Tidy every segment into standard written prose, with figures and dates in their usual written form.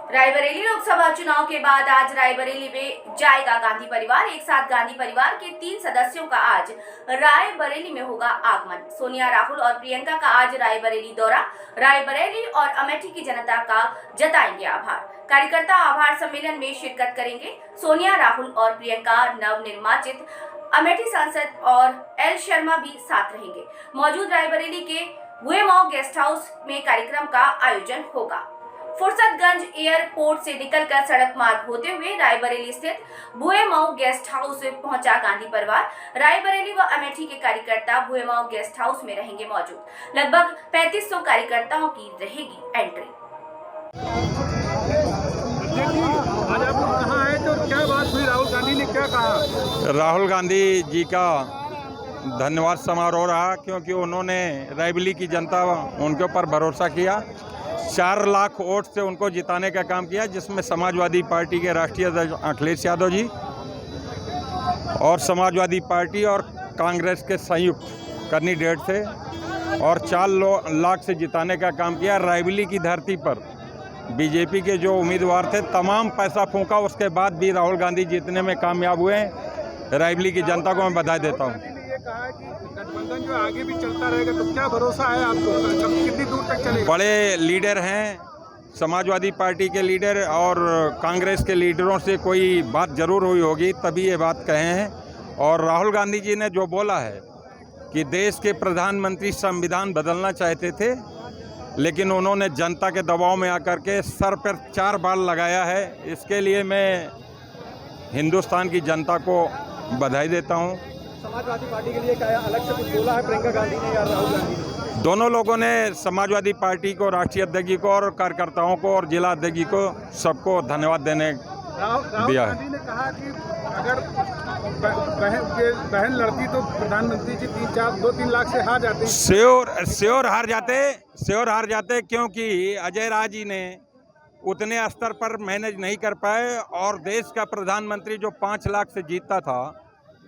रायबरेली लोकसभा चुनाव के बाद आज रायबरेली में जाएगा गांधी परिवार। एक साथ गांधी परिवार के 3 सदस्यों का आज रायबरेली में होगा आगमन। सोनिया, राहुल और प्रियंका का आज रायबरेली दौरा। रायबरेली और अमेठी की जनता का जताएंगे आभार। कार्यकर्ता आभार सम्मेलन में शिरकत करेंगे। सोनिया, राहुल और प्रियंका नवनिर्वाचित अमेठी सांसद और एल शर्मा भी साथ रहेंगे। मौजूद रायबरेली के बुएमाओ गेस्ट हाउस में कार्यक्रम का आयोजन होगा। फुर्सतगंज एयरपोर्ट से निकलकर सड़क मार्ग होते हुए रायबरेली स्थित बुएमाओ गेस्ट हाउस पहुंचा गांधी परिवार। रायबरेली व अमेठी के कार्यकर्ता बुएमाओ गेस्ट हाउस में रहेंगे मौजूद। लगभग 3500 कार्यकर्ताओं की रहेगी एंट्री। आज आप लोग कहाँ आए तो क्या बात हुई? राहुल गांधी ने क्या कहा? राहुल गांधी जी का धन्यवाद समारोह रहा, क्योंकि उन्होंने रायबरेली की जनता उनके ऊपर भरोसा किया। 4 लाख वोट से उनको जिताने का काम किया, जिसमें समाजवादी पार्टी के राष्ट्रीय अध्यक्ष अखिलेश यादव जी और समाजवादी पार्टी और कांग्रेस के संयुक्त कैंडिडेट थे और 4 लाख से जिताने का काम किया। रायबरेली की धरती पर बीजेपी के जो उम्मीदवार थे तमाम पैसा फूंका, उसके बाद भी राहुल गांधी जीतने में कामयाब हुए। रायबरेली की जनता को मैं बधाई देता हूँ। कहा कि गठबंधन जो आगे भी चलता रहेगा, तो क्या भरोसा है आपको? कितनी दूर तक चलेगा? बड़े लीडर हैं, समाजवादी पार्टी के लीडर और कांग्रेस के लीडरों से कोई बात जरूर हुई होगी, तभी ये बात कहे हैं। और राहुल गांधी जी ने जो बोला है कि देश के प्रधानमंत्री संविधान बदलना चाहते थे, लेकिन उन्होंने जनता के दबाव में आकर के सर पर 4 बार लगाया है। इसके लिए मैं हिंदुस्तान की जनता को बधाई देता हूँ। समाजवादी पार्टी के लिए क्या अलग से कुछ बोला है प्रियंका गांधी ने या राहुल गांधी ने? दोनों लोगों ने समाजवादी पार्टी को, राष्ट्रीय अध्यक्ष जी को और कार्यकर्ताओं को और जिला अध्यक्ष जी को सबको धन्यवाद देने दिया है। गांधी ने कहा कि अगर बहन लड़ती तो प्रधानमंत्री जी 2-3 लाख से हार जाते। श्योर हार जाते, क्योंकि अजय राज जी ने उतने स्तर पर मैनेज नहीं कर पाए और देश का प्रधानमंत्री जो 5 लाख से जीतता था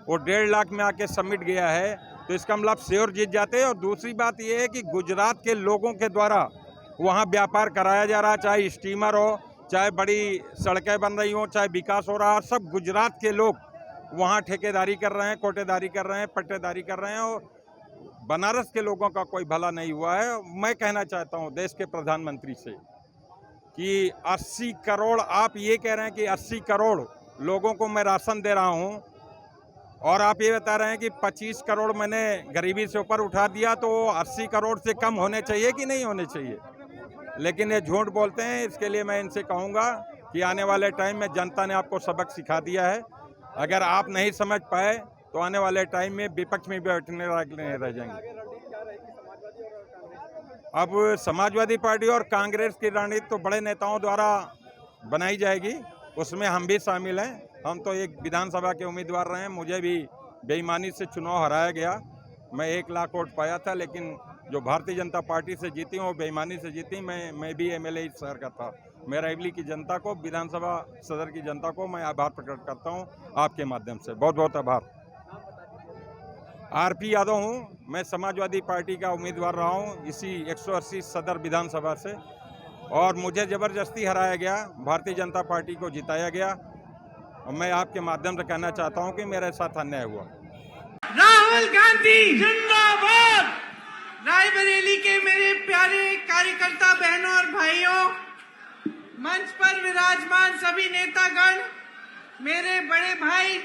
वो 1.5 लाख में आके सबमिट गया है, तो इसका मतलब श्योर जीत जाते। और दूसरी बात यह है कि गुजरात के लोगों के द्वारा वहाँ व्यापार कराया जा रहा, चाहे स्टीमर हो, चाहे बड़ी सड़कें बन रही हो, चाहे विकास हो रहा, सब गुजरात के लोग वहाँ ठेकेदारी कर रहे हैं, कोटेदारी कर रहे हैं, पट्टेदारी कर रहे हैं और बनारस के लोगों का कोई भला नहीं हुआ है। मैं कहना चाहता हूँ देश के प्रधानमंत्री से कि 80 करोड़, आप ये कह रहे हैं कि 80 करोड़ लोगों को मैं राशन दे रहा हूँ और आप ये बता रहे हैं कि 25 करोड़ मैंने गरीबी से ऊपर उठा दिया, तो 80 करोड़ से कम होने चाहिए कि नहीं होने चाहिए? लेकिन ये झूठ बोलते हैं। इसके लिए मैं इनसे कहूँगा कि आने वाले टाइम में जनता ने आपको सबक सिखा दिया है। अगर आप नहीं समझ पाए तो आने वाले टाइम में विपक्ष में बैठने रह जाएंगे। अब समाजवादी पार्टी और कांग्रेस की रणनीति तो बड़े नेताओं द्वारा बनाई जाएगी, उसमें हम भी शामिल हैं। हम तो एक विधानसभा के उम्मीदवार रहे हैं, मुझे भी बेईमानी से चुनाव हराया गया। मैं 1 लाख वोट पाया था, लेकिन जो भारतीय जनता पार्टी से जीती वो बेईमानी से जीती। मैं भी एमएलए इस शहर का था। मैं रायबरेली की जनता को, विधानसभा सदर की जनता को मैं आभार प्रकट करता हूँ आपके माध्यम से। बहुत बहुत आभार। आरपी यादव हूँ, मैं समाजवादी पार्टी का उम्मीदवार रहा हूँ इसी 180 सदर विधानसभा से और मुझे ज़बरदस्ती हराया गया, भारतीय जनता पार्टी को जिताया गया और मैं आपके माध्यम से कहना चाहता हूं कि मेरे साथ अन्याय हुआ। राहुल गांधी जिंदाबाद। रायबरेली के मेरे प्यारे कार्यकर्ता बहनों और भाइयों, मंच पर विराजमान सभी नेतागण, मेरे बड़े भाई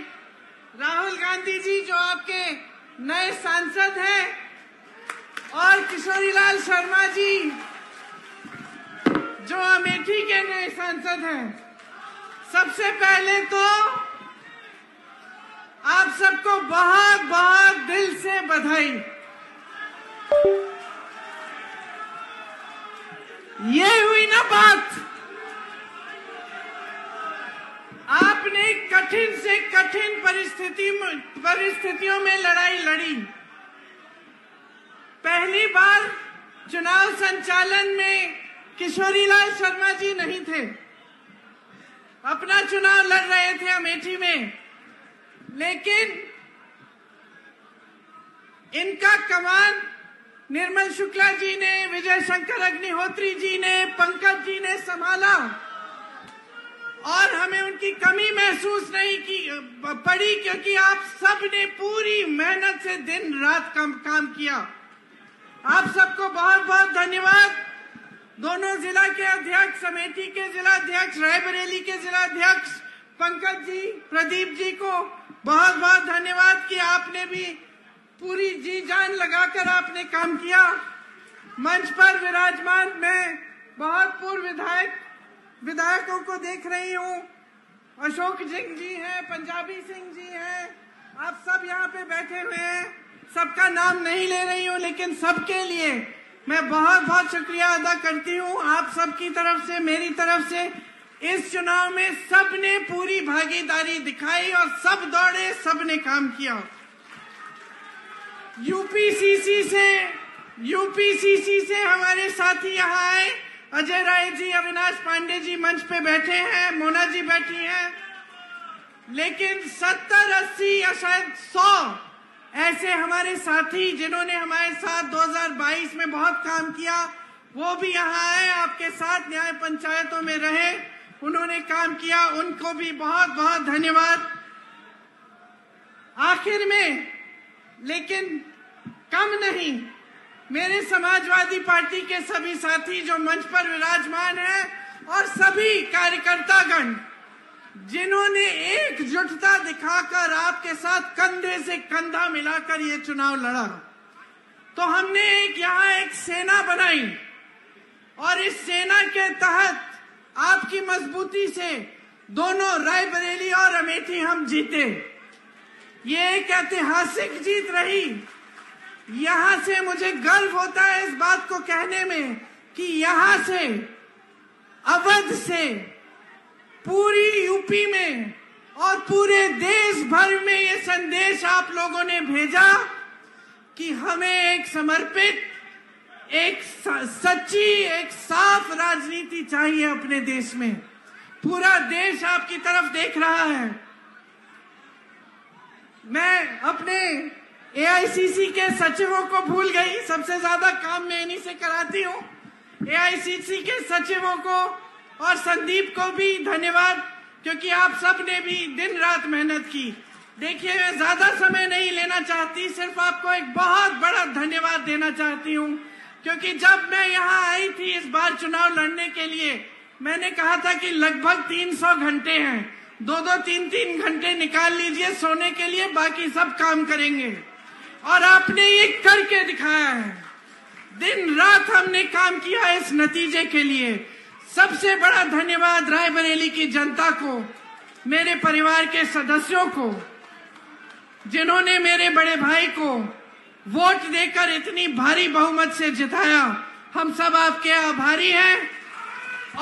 राहुल गांधी जी जो आपके नए सांसद हैं और किशोरीलाल शर्मा जी जो अमेठी के नए सांसद हैं, सबसे पहले तो आप सबको बहुत बहुत दिल से बधाई। ये हुई ना बात, आपने कठिन से कठिन परिस्थितियों में लड़ाई लड़ी। पहली बार चुनाव संचालन में किशोरीलाल शर्मा जी नहीं थे, अपना चुनाव लड़ रहे थे अमेठी में, लेकिन इनका कमान निर्मल शुक्ला जी ने, विजय शंकर अग्निहोत्री जी ने, पंकज जी ने संभाला की कमी महसूस नहीं की पड़ी, क्योंकि आप सब ने पूरी मेहनत से दिन रात काम किया। आप सबको बहुत बहुत धन्यवाद। दोनों जिला के अध्यक्ष, अमेठी के जिला अध्यक्ष, रायबरेली के जिला अध्यक्ष पंकज जी, प्रदीप जी को बहुत बहुत धन्यवाद कि आपने भी पूरी जी जान लगाकर आपने काम किया। मंच पर विराजमान मैं बहुत पूर्व विधायकों को देख रही हूँ। अशोक सिंह जी हैं, पंजाबी सिंह जी हैं, आप सब यहाँ पे बैठे हुए हैं। सबका नाम नहीं ले रही हूँ, लेकिन सबके लिए मैं बहुत बहुत शुक्रिया अदा करती हूँ। आप सबकी तरफ से, मेरी तरफ से इस चुनाव में सबने पूरी भागीदारी दिखाई और सब दौड़े, सबने काम किया। यूपीसीसी से हमारे साथी यहाँ आए, अजय राय जी, अविनाश पांडे जी मंच पे बैठे हैं, मोना जी बैठी हैं, लेकिन 70, 80 या शायद 100 ऐसे हमारे साथी जिन्होंने हमारे साथ 2022 में बहुत काम किया, वो भी यहाँ आए, आपके साथ न्याय पंचायतों में रहे, उन्होंने काम किया, उनको भी बहुत बहुत धन्यवाद। आखिर में, लेकिन कम नहीं, मेरे समाजवादी पार्टी के सभी साथी जो मंच पर विराजमान हैं और सभी कार्यकर्तागण जिन्होंने एकजुटता दिखाकर आपके साथ कंधे से कंधा मिलाकर ये चुनाव लड़ा, तो हमने एक सेना बनाई और इस सेना के तहत आपकी मजबूती से दोनों रायबरेली और अमेठी हम जीते। ये एक ऐतिहासिक जीत रही। यहां से मुझे गर्व होता है इस बात को कहने में कि यहां से, अवध से पूरी यूपी में और पूरे देश भर में ये संदेश आप लोगों ने भेजा कि हमें एक समर्पित, एक सच्ची, एक साफ राजनीति चाहिए अपने देश में। पूरा देश आपकी तरफ देख रहा है। मैं अपने एआईसीसी के सचिवों को भूल गई, सबसे ज्यादा काम मैं इन्हीं से कराती हूँ। एआईसीसी के सचिवों को और संदीप को भी धन्यवाद, क्योंकि आप सब ने भी दिन रात मेहनत की। देखिए, मैं ज्यादा समय नहीं लेना चाहती, सिर्फ आपको एक बहुत बड़ा धन्यवाद देना चाहती हूँ, क्योंकि जब मैं यहाँ आई थी इस बार चुनाव लड़ने के लिए, मैंने कहा था कि लगभग 300 घंटे हैं, 2-2, 3-3 घंटे निकाल लीजिए सोने के लिए, बाकी सब काम करेंगे। और आपने ये करके दिखाया है। दिन रात हमने काम किया इस नतीजे के लिए। सबसे बड़ा धन्यवाद रायबरेली की जनता को, मेरे परिवार के सदस्यों को, जिन्होंने मेरे बड़े भाई को वोट देकर इतनी भारी बहुमत से जिताया। हम सब आपके आभारी हैं।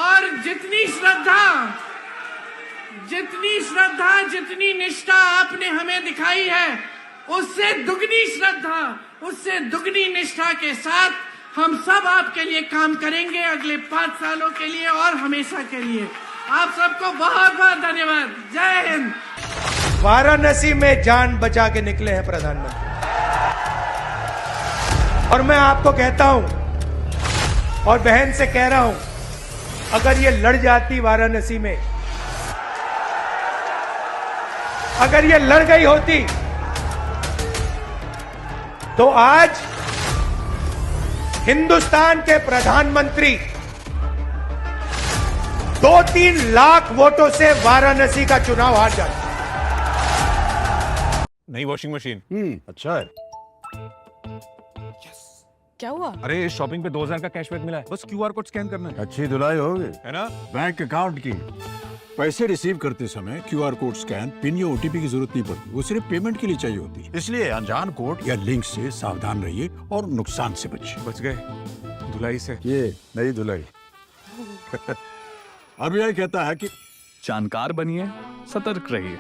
और जितनी श्रद्धा, जितनी निष्ठा आपने हमें दिखाई है, उससे दुगनी श्रद्धा, उससे दुगनी निष्ठा के साथ हम सब आपके लिए काम करेंगे अगले 5 सालों के लिए और हमेशा के लिए। आप सबको बहुत बहुत धन्यवाद। जय हिंद। वाराणसी में जान बचा के निकले हैं प्रधानमंत्री, और मैं आपको कहता हूं और बहन से कह रहा हूं, अगर ये लड़ जाती वाराणसी में, अगर ये लड़ गई होती तो आज हिंदुस्तान के प्रधानमंत्री 2-3 लाख वोटों से वाराणसी का चुनाव हार जाते। नई वॉशिंग मशीन। अच्छा है। क्या हुआ? अरे शॉपिंग पे 2000 का कैशबैक मिला है, बस क्यूआर कोड स्कैन करना है। अच्छी धुलाई होगी, है ना? बैंक अकाउंट की। पैसे रिसीव करते समय क्यूआर कोड स्कैन, पिन या ओटीपी की जरूरत नहीं पड़ती, वो सिर्फ पेमेंट के लिए चाहिए होती है। इसलिए अनजान कोड या लिंक से सावधान रहिए और नुकसान से बचिए। बच गए धुलाई से। ये नई धुलाई। अब यह कहता है कि जानकार बनिए, सतर्क रहिए।